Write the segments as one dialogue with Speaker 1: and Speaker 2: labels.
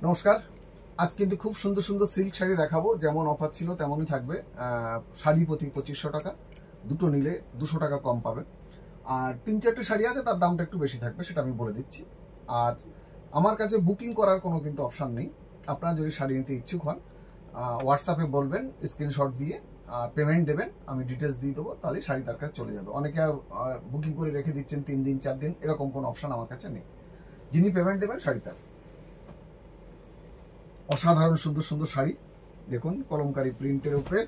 Speaker 1: নমস্কার। আজ কিন্তু খুব সুন্দর সুন্দর সিল্ক শাড়ি দেখাবো, যেমন অফার ছিল তেমনই থাকবে। শাড়ি প্রতি 2500 টাকা, দুটো নিলে 200 টাকা কম পাবে। আর 3-4টে শাড়ি আছে, তার দামটা একটু বেশি থাকবে, সেটা আমি বলে দিচ্ছি। আর আমার কাছে বুকিং করার কোনো কিন্তু অপশান নেই। আপনারা যদি শাড়ি নিতে ইচ্ছুক হন, হোয়াটসঅ্যাপে বলবেন, স্ক্রিনশট দিয়ে আর পেমেন্ট দেবেন, আমি ডিটেলস দিয়ে দেবো, তাহলে শাড়ি তার কাছে চলে যাবে। অনেকে বুকিং করে রেখে দিচ্ছেন 3 দিন 4 দিন, এরকম কোনো অপশান আমার কাছে নেই। যিনি পেমেন্ট দেবেন শাড়ি তার। অসাধারণ সুন্দর সুন্দর শাড়ি দেখুন, কলমকারি প্রিন্টের উপরে,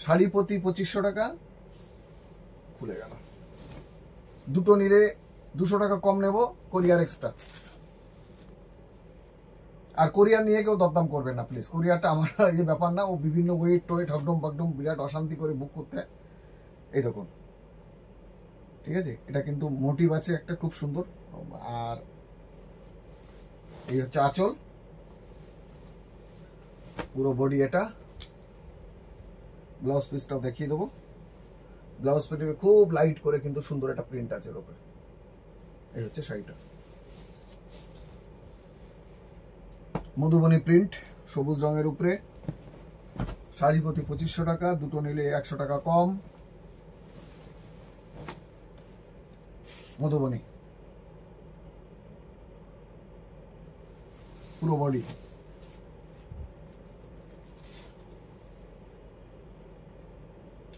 Speaker 1: শাড়ি প্রতি 2500 টাকা। খুলে গেল, দুটো নিলে 200 টাকা কম নেব, কোরিয়ার এক্সট্রা। আর কোরিয়ার নিয়ে কেউ দরদাম করবেন না প্লিজ, কোরিয়ারটা আমার এই ব্যাপার না, ও বিভিন্ন ওয়েট টোয়েট হকডম বাকডম বিরাট অশান্তি করে বুক করতে। এই দেখুন, ঠিক আছে, এটা কিন্তু মোটিভ আছে একটা খুব সুন্দর। আর এই হচ্ছে আঁচল, পুরো বডি এটা। ব্লাউজ পিসটাও দেখিয়ে দেবো। ব্লাউজ পিসে খুব লাইট করে কিন্তু সুন্দর একটা প্রিন্ট আছে এর উপরে। এই হচ্ছে শাড়িটা, মধুবনী প্রিন্ট, সবুজ রঙের উপরে। শাড়ি প্রতি 2500 টাকা, দুটো নিলে 100 টাকা কম। মধুবনী পুরো বডি,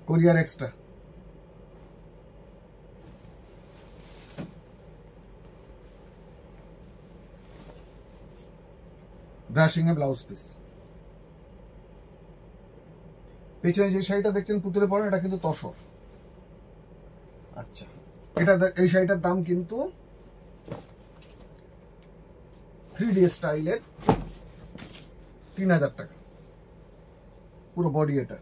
Speaker 1: কোরিয়ার এক্সট্রা। ব্রাশিং এ ব্লাউজ পিস। পেছনে যে শাড়িটা দেখছেন পুতুলে পরে, এটা কিন্তু তসর। আচ্ছা, এটা এই শাড়িটার দাম কিন্তু 3D স্টাইলের 3000 টাকা, পুরো বডি এটা।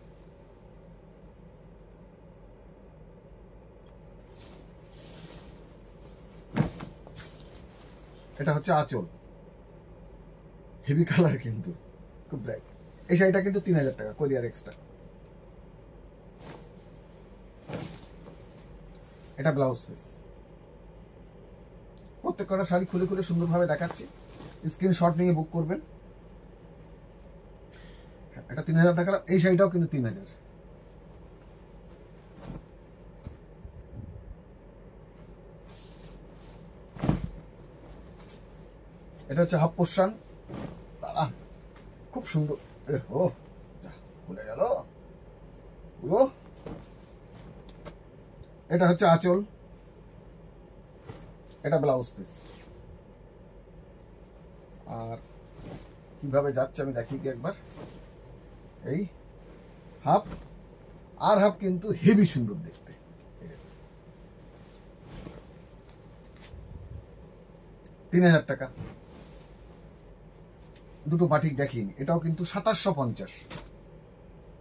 Speaker 1: এটা হচ্ছে আঁচল, হেভি কালার কিন্তু খুব ব্রাইট। এই শাড়িটা কিন্তু 3000 টাকা, কোরিয়ার এক্সট্রা। এটা ব্লাউজ পিস। প্রত্যেক কটা শাড়ি খুলে খুলে সুন্দরভাবে দেখাচ্ছি, স্ক্রিনশট নিয়ে বুক করবেন। এটা 3000 টাকা। এই শাড়িটাও কিন্তু 3000। এটা হচ্ছে হাফ পোর্শন, খুব সুন্দর। ও খুলে গেল পুরো। এটা হচ্ছে আঁচল, এটা ব্লাউজ পিস। আর কিভাবে যাচ্ছে আমি দেখিয়ে দিই একবার। এই হাফ আর হাফ কিন্তু হেভি সুন্দর দেখতে। 3000 টাকা। দুটো বাটিক দেখিনি, এটাও কিন্তু 2750।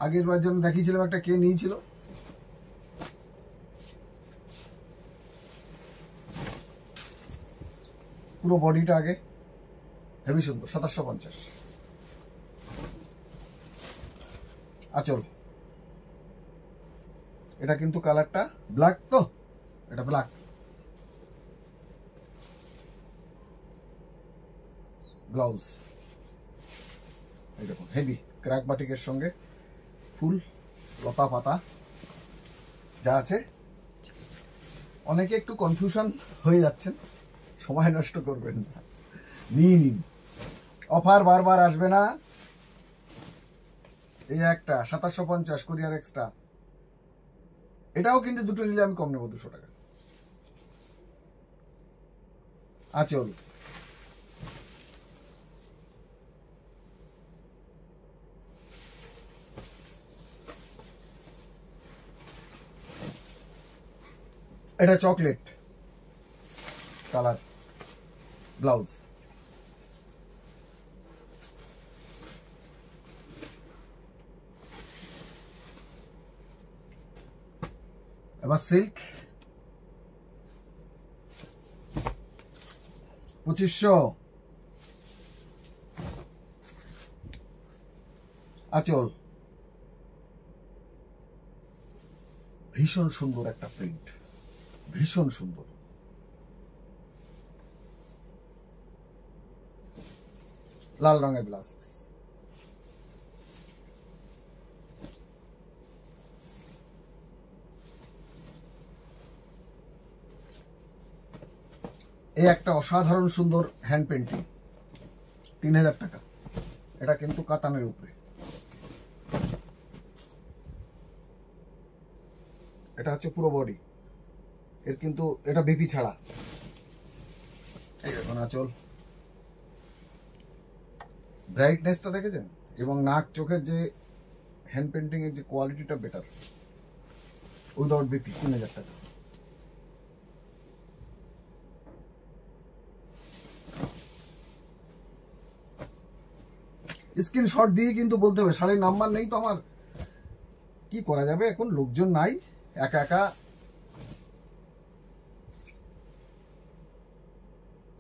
Speaker 1: আগের বার জন্য দেখিয়েছিলাম, একটা কে নিয়েছিল। পুরো বডিটা আগে হেভি সুন্দর, 2750। আঁচল, এটা কিন্তু কালারটা ব্ল্যাক, তো এটা ব্ল্যাক। ব্লাউজ এই দেখুন, হেভি ক্র্যাক বাটিকের সঙ্গে ফুল লতা পাতা যা আছে। অনেকে একটু কনফিউশন হয়ে যাচ্ছেন, সময় নষ্ট করবেন না, নিয়ে নিন। অফার বারবার আসবে না। এই একটা 2750, কোরিয়ার এক্সট্রা। এটাও কিন্তু দুটো নিলে আমি কম নেব, 200 টাকা। আঁচল, এটা চকলেট কালার, ব্লাউজ। এবার সিল্ক 2500। আঁচল, ভীষণ সুন্দর একটা প্রিন্ট, ভীষণ সুন্দর। লাল রঙের ব্লাউজ পিস। এই একটা অসাধারণ সুন্দর হ্যান্ড পেন্টিং, 3000 টাকা। এটা কিন্তু কাতানের উপরে। এটা হচ্ছে পুরো বডি, এর কিন্তু এটা বিপি ছাড়া। এই দেখুন আঁচল, ব্রাইটনেসটা দেখেছেন, এবং নাক চোখের যে হ্যান্ড পেন্টিং এর যে কোয়ালিটিটা বেটার। উইদাউট বিপি, 3000 টাকা। স্ক্রিনশট দিয়ে কিন্তু বলতে হবে, শাড়ির নাম্বার নেই তো আমার, কি করা যাবে, এখন লোকজন নাই, একা একা।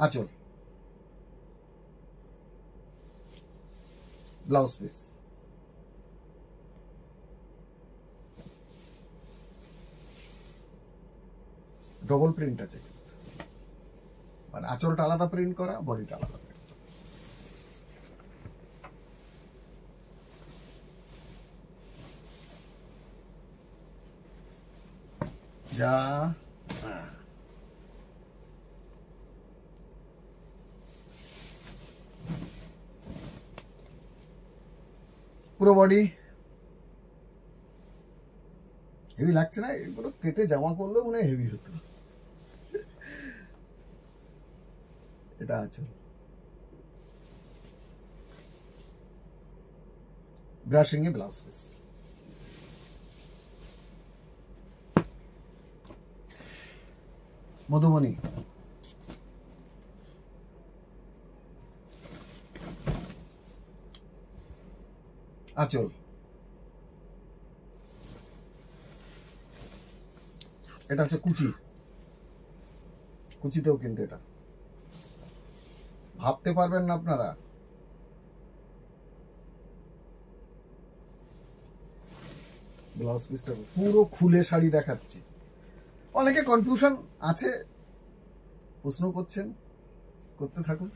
Speaker 1: আঁচল, ব্লাউজ পিস, ডবল প্রিন্ট আছে, মানে আঁচলটা আলাদা প্রিন্ট করা, বডিটা আলাদা প্রিন্ট। যা পুরো বডি হেভি লাগছে না? এগুলো কেটে জামা করলেও মনে হয় হেভি হতো। এটা আঁচল, ব্রাশিং এ ব্লাউজ পিস। মধুবনী, আঁচল, এটা হচ্ছে কুচি, কুচিতেও কিন্তু এটা ভাবতে পারবেন না আপনারা। ব্লাউজ পিসটা পুরো খুলে শাড়ি দেখাচ্ছি। অনেকে কনফিউশন আছে, প্রশ্ন করছেন, করতে থাকুন।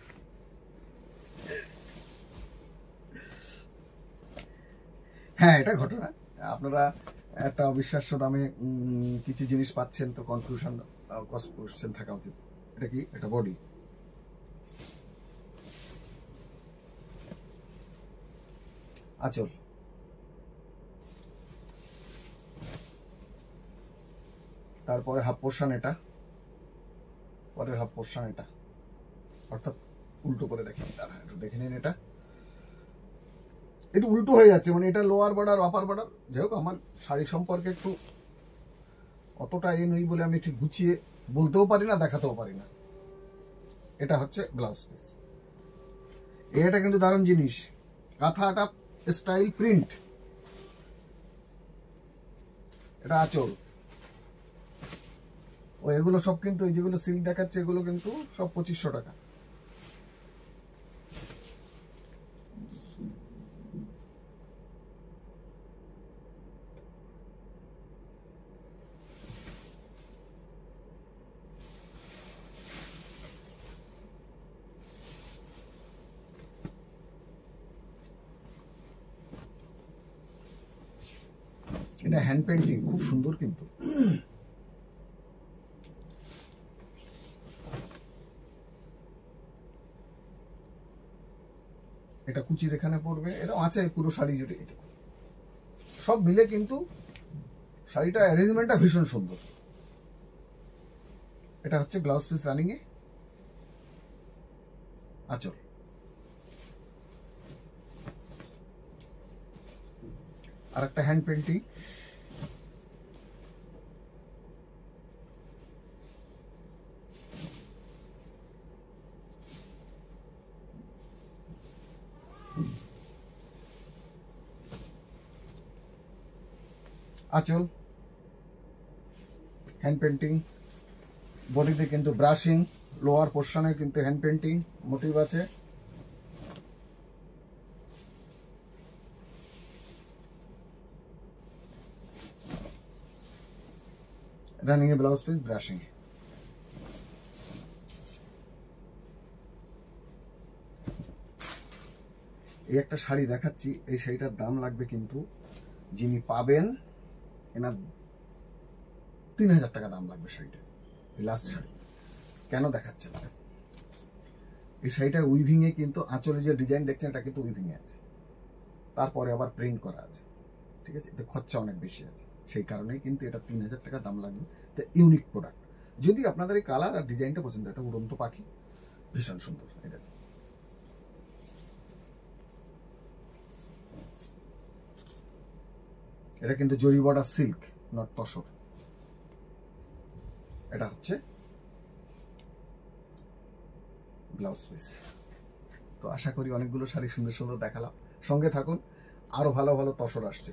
Speaker 1: হ্যাঁ, এটা ঘটনা। আপনারা একটা অবিশ্বাস্য দামে কিছু জিনিস পাচ্ছেন, তো কনফিউশন কোশ্চেন থাকা উচিত। এটা কি? এটা বডি, আঁচল, তারপরে হাফ পোর্শন, এটা পরের হাফ পোর্শন, এটা অর্থাৎ উল্টো করে দেখেন, তারা একটু দেখে নিন। এটা একটু উল্টো হয়ে যাচ্ছে, মানে এটা লোয়ার বর্ডার আপার বর্ডার। যাই হোক, আমার শাড়ি সম্পর্কে একটু অতটা নই বলে আমি ঠিক গুছিয়ে বলতেও পারি না, দেখাতেও পারি না। এটা হচ্ছে ব্লাউজ পিস। এটা কিন্তু দারুণ জিনিস, কাঁথাটা স্টাইল প্রিন্ট। এটা আঁচল। ও এগুলো সব কিন্তু, এই যেগুলো সিল্ক দেখাচ্ছে, এগুলো কিন্তু সব 2500 টাকা। এটা হ্যান্ড পেন্টিং, খুব সুন্দর কিন্তু। এটা কুচির এখানে পড়বে, এরকম আছে পুরো শাড়ি জুড়ে। সব মিলে কিন্তু শাড়িটা অ্যারেঞ্জমেন্টটা ভীষণ সুন্দর। এটা হচ্ছে ব্লাউজ পিস রানিং এ, আঁচল, আর একটা হ্যান্ড পেন্টিং। আঁচল, হ্যান্ড পেন্টিং, বডিতে কিন্তু ব্রাশিং, লোয়ার পোর্শনে কিন্তু হ্যান্ড পেন্টিং মোটিভ আছে। রানিং এ ব্লাউজ পিস, ব্রাশিং এ। এই একটা শাড়ি দেখাচ্ছি, এই শাড়িটার দাম লাগবে কিন্তু যিনি পাবেন এনার 3000 টাকা দাম লাগবে শাড়িটা। এই লাস্ট শাড়ি কেন দেখাচ্ছে না, এই শাড়িটা উইভিংয়ে কিন্তু আঁচলে যে ডিজাইন দেখছেন এটা কিন্তু উইভিংয়ে আছে, তারপরে আবার প্রিন্ট করা আছে, ঠিক আছে। এতে খরচা অনেক বেশি আছে, সেই কারণেই কিন্তু এটা 3000 টাকা দাম লাগবে। তো ইউনিক প্রোডাক্ট। যদি আপনাদের এই কালার আর ডিজাইনটা পছন্দ, এটা উড়ন্ত পাখি, ভীষণ সুন্দর। এটা এটা কিন্তু জরি বর্ডার সিল্ক, নট তসর। এটা হচ্ছে ব্লাউজ পিস। তো আশা করি অনেকগুলো শাড়ি সুন্দর সুন্দর দেখালাম, সঙ্গে থাকুন, আরো ভালো ভালো তসর আসছে।